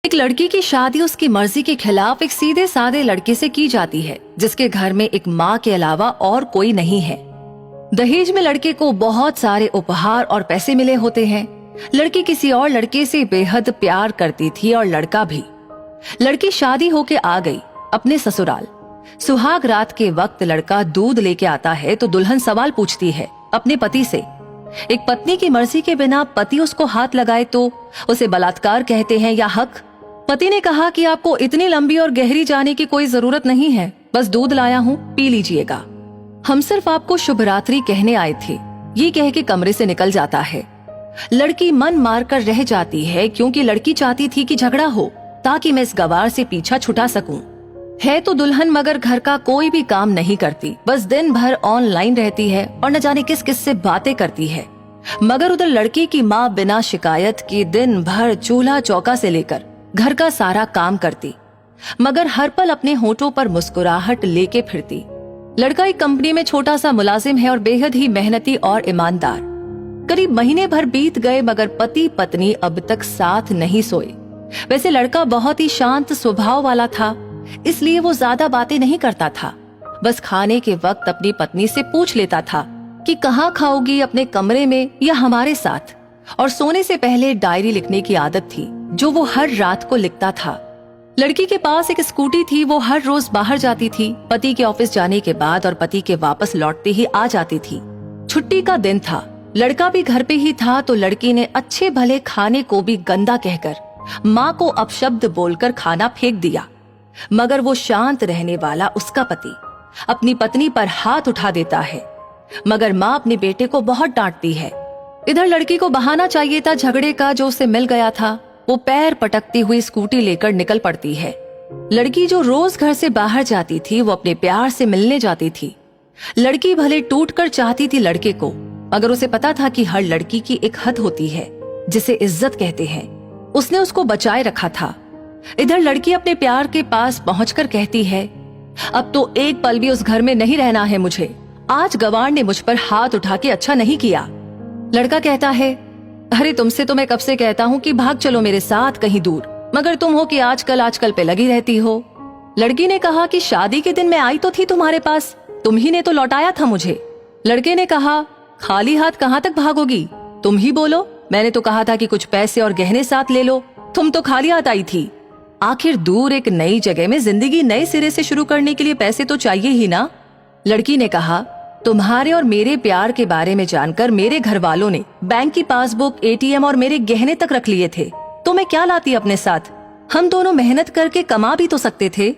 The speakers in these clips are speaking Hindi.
एक लड़की की शादी उसकी मर्जी के खिलाफ एक सीधे साधे लड़के से की जाती है जिसके घर में एक माँ के अलावा और कोई नहीं है। दहेज में लड़के को बहुत सारे उपहार और पैसे मिले होते हैं। लड़की किसी और लड़के से बेहद प्यार करती थी और लड़का भी। लड़की शादी होके आ गई अपने ससुराल। सुहाग रात के वक्त लड़का दूध लेके आता है तो दुल्हन सवाल पूछती है अपने पति से। एक पत्नी की मर्जी के बिना पति उसको हाथ लगाए तो उसे बलात्कार कहते हैं या हक। पति ने कहा कि आपको इतनी लंबी और गहरी जाने की कोई जरूरत नहीं है, बस दूध लाया हूँ, पी लीजिएगा। हम सिर्फ आपको शुभ रात्रि कहने आए थे, ये कह के कमरे से निकल जाता है। लड़की मन मार कर रह जाती है क्योंकि लड़की चाहती थी कि झगड़ा हो ताकि मैं इस गवार से पीछा छुटा सकूं। है तो दुल्हन मगर घर का कोई भी काम नहीं करती, बस दिन भर ऑनलाइन रहती है और न जाने किस किस से बातें करती है। मगर उधर लड़की की माँ बिना शिकायत के दिन भर चूल्हा चौका से लेकर घर का सारा काम करती, मगर हर पल अपने होठों पर मुस्कुराहट लेके फिरती। लड़का एक कंपनी में छोटा सा मुलाजिम है और बेहद ही मेहनती और ईमानदार। करीब महीने भर बीत गए मगर पति पत्नी अब तक साथ नहीं सोए। वैसे लड़का बहुत ही शांत स्वभाव वाला था, इसलिए वो ज्यादा बातें नहीं करता था। बस खाने के वक्त अपनी पत्नी से पूछ लेता था कि कहाँ खाओगी, अपने कमरे में या हमारे साथ। और सोने से पहले डायरी लिखने की आदत थी जो वो हर रात को लिखता था। लड़की के पास एक स्कूटी थी, वो हर रोज बाहर जाती थी। पति के ऑफिस जाने के बाद और पति के वापस लौटते ही आ जाती थी। छुट्टी का दिन था, लड़का भी घर पे ही था तो लड़की ने अच्छे भले खाने को भी गंदा कहकर माँ को अपशब्द बोलकर खाना फेंक दिया। मगर वो शांत रहने वाला उसका पति अपनी पत्नी पर हाथ उठा देता है, मगर माँ अपने बेटे को बहुत डांटती है। इधर लड़की को बहाना चाहिए था झगड़े का जो उसे मिल गया था। वो पैर पटकती हुई स्कूटी लेकर निकल पड़ती है। लड़की जो रोज घर से बाहर जाती थी वो अपने प्यार से मिलने जाती थी। लड़की भले टूटकर चाहती थी लड़के को, मगर उसे पता था कि हर लड़की की एक हद होती है जिसे इज्जत कहते हैं। उसने उसको बचाए रखा था। इधर लड़की अपने प्यार के पास पहुंचकर कहती है, अब तो एक पल भी उस घर में नहीं रहना है मुझे। आज गवार ने मुझ पर हाथ उठा के अच्छा नहीं किया। लड़का कहता है, अरे तुमसे तो मैं कब से कहता हूँ कि भाग चलो मेरे साथ कहीं दूर, मगर तुम हो कि आजकल पे लगी रहती हो। लड़की ने कहा कि शादी के दिन मैं आई तो थी तुम्हारे पास, तुम ही ने तो लौटाया था मुझे। लड़के ने कहा, खाली हाथ कहाँ तक भागोगी, तुम ही बोलो। मैंने तो कहा था कि कुछ पैसे और गहने साथ ले लो, तुम तो खाली हाथ आई थी। आखिर दूर एक नई जगह में जिंदगी नए सिरे से शुरू करने के लिए पैसे तो चाहिए ही ना। लड़की ने कहा, तुम्हारे और मेरे प्यार के बारे में जानकर मेरे घर वालों ने बैंक की पासबुक, एटीएम और मेरे गहने तक रख लिए थे, तो मैं क्या लाती अपने साथ। हम दोनों मेहनत करके कमा भी तो सकते थे।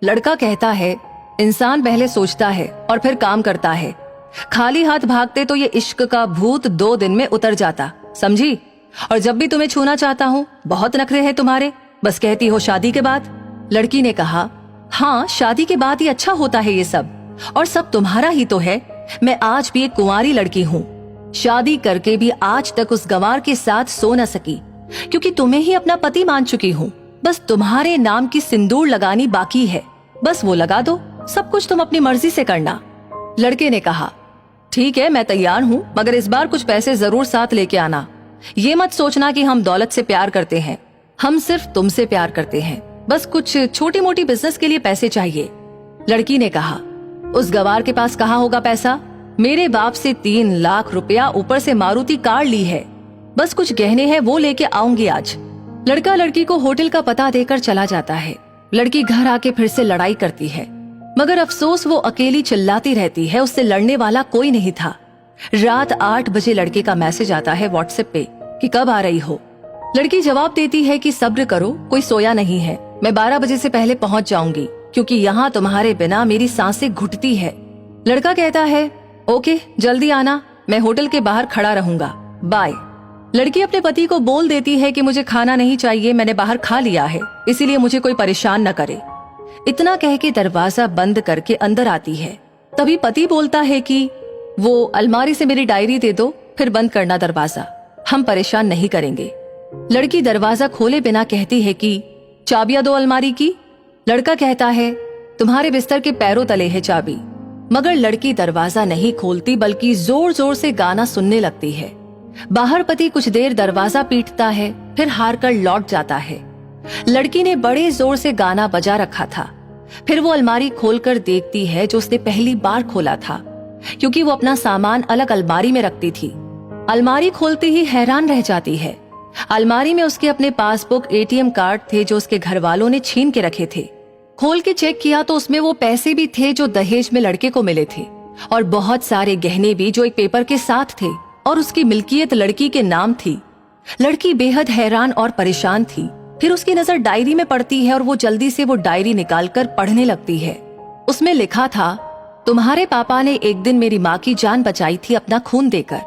लड़का कहता है, इंसान पहले सोचता है और फिर काम करता है। खाली हाथ भागते तो ये इश्क का भूत 2 दिन में उतर जाता, समझी। और जब भी तुम्हें छूना चाहता हूँ बहुत नखरे हैं तुम्हारे, बस कहती हो शादी के बाद। लड़की ने कहा, हाँ शादी के बाद ही अच्छा होता है ये सब, और सब तुम्हारा ही तो है। मैं आज भी एक कुंवारी लड़की हूँ, शादी करके भी आज तक उस गंवार के साथ सो न सकी क्योंकि तुम्हें ही अपना पति मान चुकी हूँ। बस तुम्हारे नाम की सिंदूर लगानी बाकी है, बस वो लगा दो, सब कुछ तुम अपनी मर्जी से करना। लड़के ने कहा, ठीक है मैं तैयार हूँ, मगर इस बार कुछ पैसे जरूर साथ लेके आना। ये मत सोचना कि हम दौलत से प्यार करते हैं, हम सिर्फ तुमसे प्यार करते हैं। बस कुछ छोटी मोटी बिजनेस के लिए पैसे चाहिए। लड़की ने कहा, उस गवार के पास कहाँ होगा पैसा, मेरे बाप से 3 लाख रुपया ऊपर से मारुति कार ली है, बस कुछ गहने हैं वो लेके आऊंगी आज। लड़का लड़की को होटल का पता देकर चला जाता है। लड़की घर आके फिर से लड़ाई करती है, मगर अफसोस वो अकेली चिल्लाती रहती है, उससे लड़ने वाला कोई नहीं था। रात 8 बजे लड़के का मैसेज आता है व्हाट्सएप पे कि कब आ रही हो। लड़की जवाब देती है कि सब्र करो, कोई सोया नहीं है, मैं 12 बजे से पहले पहुंच जाऊंगी क्योंकि यहाँ तुम्हारे बिना मेरी सांसें घुटती है। लड़का कहता है, ओके जल्दी आना, मैं होटल के बाहर खड़ा रहूंगा, बाय। लड़की अपने पति को बोल देती है कि मुझे खाना नहीं चाहिए, मैंने बाहर खा लिया है, इसीलिए मुझे कोई परेशान न करे। इतना कह के दरवाजा बंद करके अंदर आती है। तभी पति बोलता है कि वो अलमारी से मेरी डायरी दे दो, फिर बंद करना दरवाजा, हम परेशान नहीं करेंगे। लड़की दरवाजा खोले बिना कहती है कि चाबियां दो अलमारी की। लड़का कहता है, तुम्हारे बिस्तर के पैरों तले है चाबी। मगर लड़की दरवाजा नहीं खोलती बल्कि जोर जोर से गाना सुनने लगती है। बाहर पति कुछ देर दरवाजा पीटता है, फिर हार कर लौट जाता है। लड़की ने बड़े जोर से गाना बजा रखा था। फिर वो अलमारी खोलकर देखती है जो उसने पहली बार खोला था, क्योंकि वो अपना सामान अलग अलमारी में रखती थी। अलमारी खोलते ही हैरान रह जाती है। अलमारी में उसके अपने पासबुक, एटीएम कार्ड थे जो उसके घर वालों ने छीन के रखे थे। खोल के चेक किया तो उसमें वो पैसे भी थे जो दहेज में लड़के को मिले थे, और बहुत सारे गहने भी जो एक पेपर के साथ थे, और उसकी मिल्कियत लड़की के नाम थी। लड़की बेहद हैरान और परेशान थी। फिर उसकी नजर डायरी में पड़ती है और वो जल्दी से वो डायरी निकालकर पढ़ने लगती है। उसमें लिखा था, तुम्हारे पापा ने एक दिन मेरी माँ की जान बचाई थी अपना खून देकर।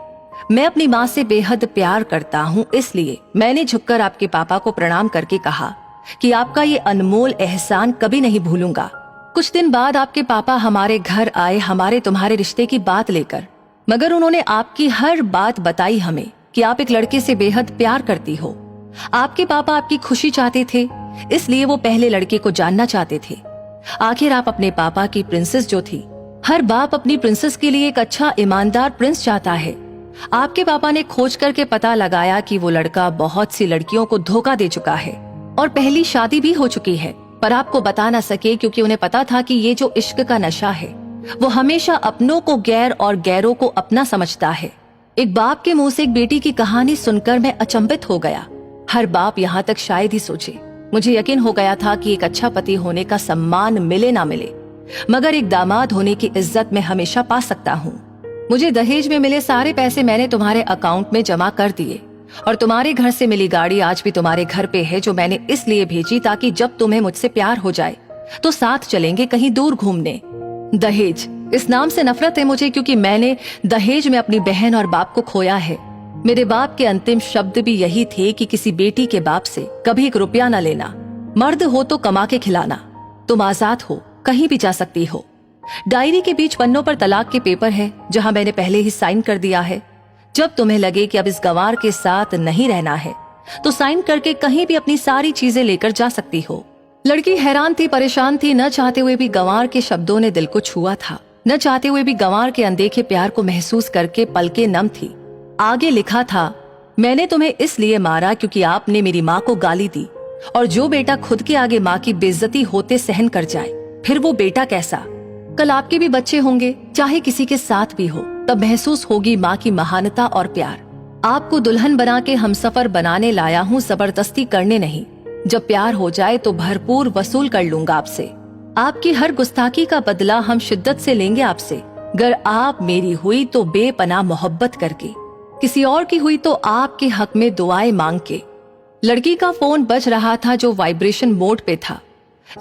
मैं अपनी माँ से बेहद प्यार करता हूँ, इसलिए मैंने झुककर आपके पापा को प्रणाम करके कहा कि आपका ये अनमोल एहसान कभी नहीं भूलूंगा। कुछ दिन बाद आपके पापा हमारे घर आए हमारे तुम्हारे रिश्ते की बात लेकर, मगर उन्होंने आपकी हर बात बताई हमें कि आप एक लड़के से बेहद प्यार करती हो। आपके पापा आपकी खुशी चाहते थे, इसलिए वो पहले लड़के को जानना चाहते थे। आखिर आप अपने पापा की प्रिंसेस जो थी, हर बाप अपनी प्रिंसेस के लिए एक अच्छा ईमानदार प्रिंस चाहता है। आपके पापा ने खोज करके पता लगाया कि वो लड़का बहुत सी लड़कियों को धोखा दे चुका है और पहली शादी भी हो चुकी है, पर आपको बता ना सके क्योंकि उन्हें पता था कि ये जो इश्क का नशा है वो हमेशा अपनों को गैर और गैरों को अपना समझता है। एक बाप के मुंह से एक बेटी की कहानी सुनकर मैं अचंभित हो गया। हर बाप यहाँ तक शायद ही सोचे। मुझे यकीन हो गया था कि एक अच्छा पति होने का सम्मान मिले ना मिले, मगर एक दामाद होने की इज्जत मैं हमेशा पा सकता हूँ। मुझे दहेज में मिले सारे पैसे मैंने तुम्हारे अकाउंट में जमा कर दिए, और तुम्हारे घर से मिली गाड़ी आज भी तुम्हारे घर पे है, जो मैंने इसलिए भेजी ताकि जब तुम्हें मुझसे प्यार हो जाए तो साथ चलेंगे कहीं दूर घूमने। दहेज, इस नाम से नफरत है मुझे, क्योंकि मैंने दहेज में अपनी बहन और बाप को खोया है। मेरे बाप के अंतिम शब्द भी यही थे कि किसी बेटी के बाप से कभी एक रुपया न लेना। मर्द हो तो कमा के खिलाना। तुम आजाद हो, कहीं भी जा सकती हो। डायरी के बीच पन्नों पर तलाक के पेपर है, जहां मैंने पहले ही साइन कर दिया है। जब तुम्हें लगे कि अब इस गंवार के साथ नहीं रहना है तो साइन करके कहीं भी अपनी सारी चीजें लेकर जा सकती हो। लड़की हैरान थी, परेशान थी। न चाहते हुए भी गंवार के शब्दों ने दिल को छुआ था। न चाहते हुए भी गंवार के अनदेखे प्यार को महसूस करके पलकें नम थी। आगे लिखा था, मैंने तुम्हें इसलिए मारा क्योंकि आपने मेरी माँ को गाली दी, और जो बेटा खुद के आगे माँ की बेइज्जती होते सहन कर जाए, फिर वो बेटा कैसा। कल आपके भी बच्चे होंगे, चाहे किसी के साथ भी हो, तब महसूस होगी माँ की महानता और प्यार। आपको दुल्हन बना के हमसफर बनाने लाया हूँ, जबरदस्ती करने नहीं। जब प्यार हो जाए तो भरपूर वसूल कर लूंगा आपसे। आपकी हर गुस्ताखी का बदला हम शिद्दत से लेंगे आपसे। अगर आप मेरी हुई तो बेपनाह मोहब्बत करके, किसी और की हुई तो आपके हक में दुआएं मांग के। लड़की का फोन बज रहा था जो वाइब्रेशन मोड पे था।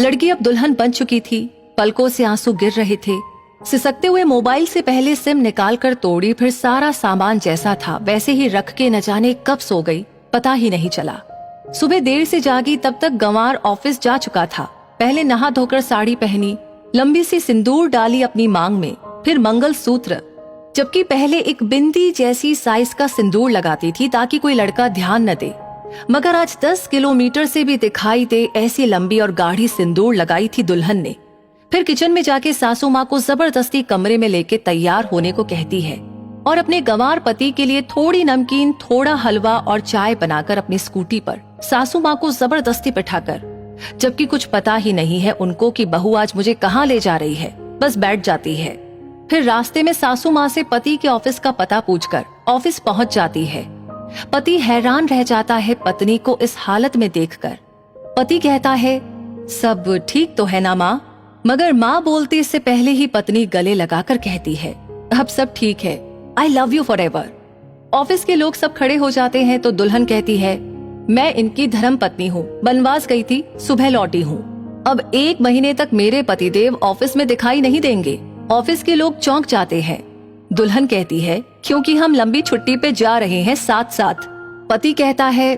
लड़की अब दुल्हन बन चुकी थी। पलकों से आंसू गिर रहे थे। सिसकते हुए मोबाइल से पहले सिम निकाल कर तोड़ी, फिर सारा सामान जैसा था वैसे ही रख के न जाने कब सो गई, पता ही नहीं चला। सुबह देर से जागी, तब तक गंवार ऑफिस जा चुका था। पहले नहा धोकर साड़ी पहनी, लंबी सी सिंदूर डाली अपनी मांग में, फिर मंगल सूत्र, जबकि पहले एक बिंदी जैसी साइज का सिंदूर लगाती थी ताकि कोई लड़का ध्यान न दे, मगर आज 10 किलोमीटर से भी दिखाई दे ऐसी लंबी और गाढ़ी सिंदूर लगाई थी दुल्हन ने। फिर किचन में जाके सासू माँ को जबरदस्ती कमरे में लेके तैयार होने को कहती है, और अपने गंवार पति के लिए थोड़ी नमकीन, थोड़ा हलवा और चाय बनाकर अपनी स्कूटी पर सासू माँ को जबरदस्ती बिठाकर, जबकि कुछ पता ही नहीं है उनको कि बहू आज मुझे कहाँ ले जा रही है, बस बैठ जाती है। फिर रास्ते में सासू माँ से पति के ऑफिस का पता पूछकर ऑफिस पहुँच जाती है। पति हैरान रह जाता है पत्नी को इस हालत में देखकर। पति कहता है, सब ठीक तो है ना माँ? मगर माँ बोलती इससे पहले ही पत्नी गले लगाकर कहती है, अब सब ठीक है, I love you for ever. Office के लोग सब खड़े हो जाते हैं तो दुल्हन कहती है, मैं इनकी धर्म पत्नी हूँ, बनवास गई थी, सुबह लौटी हूँ। अब 1 महीने तक मेरे पतिदेव ऑफिस में दिखाई नहीं देंगे। ऑफिस के लोग चौंक जाते हैं। दुल्हन कहती है, क्योंकि हम लंबी छुट्टी पे जा रहे हैं साथ साथ। पति कहता है,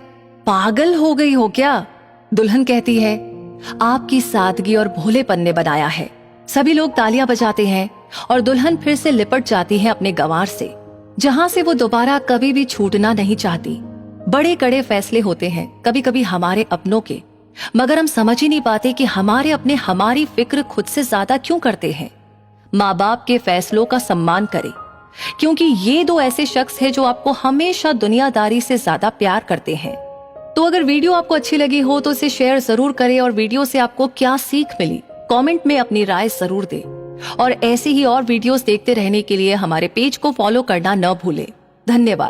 पागल हो गई हो क्या? दुल्हन कहती है, आपकी सादगी और भोलेपन ने बनाया है। सभी लोग तालियां बजाते हैं और दुल्हन फिर से लिपट जाती है अपने गंवार से, जहां से वो दोबारा कभी भी छूटना नहीं चाहती। बड़े कड़े फैसले होते हैं कभी कभी हमारे अपनों के, मगर हम समझ ही नहीं पाते कि हमारे अपने हमारी फिक्र खुद से ज्यादा क्यों करते हैं। माँ बाप के फैसलों का सम्मान करें, क्योंकि ये 2 ऐसे शख्स हैं जो आपको हमेशा दुनियादारी से ज्यादा प्यार करते हैं। तो अगर वीडियो आपको अच्छी लगी हो तो इसे शेयर जरूर करें और वीडियो से आपको क्या सीख मिली कमेंट में अपनी राय जरूर दें। और ऐसे ही और वीडियोस देखते रहने के लिए हमारे पेज को फॉलो करना न भूलें। धन्यवाद।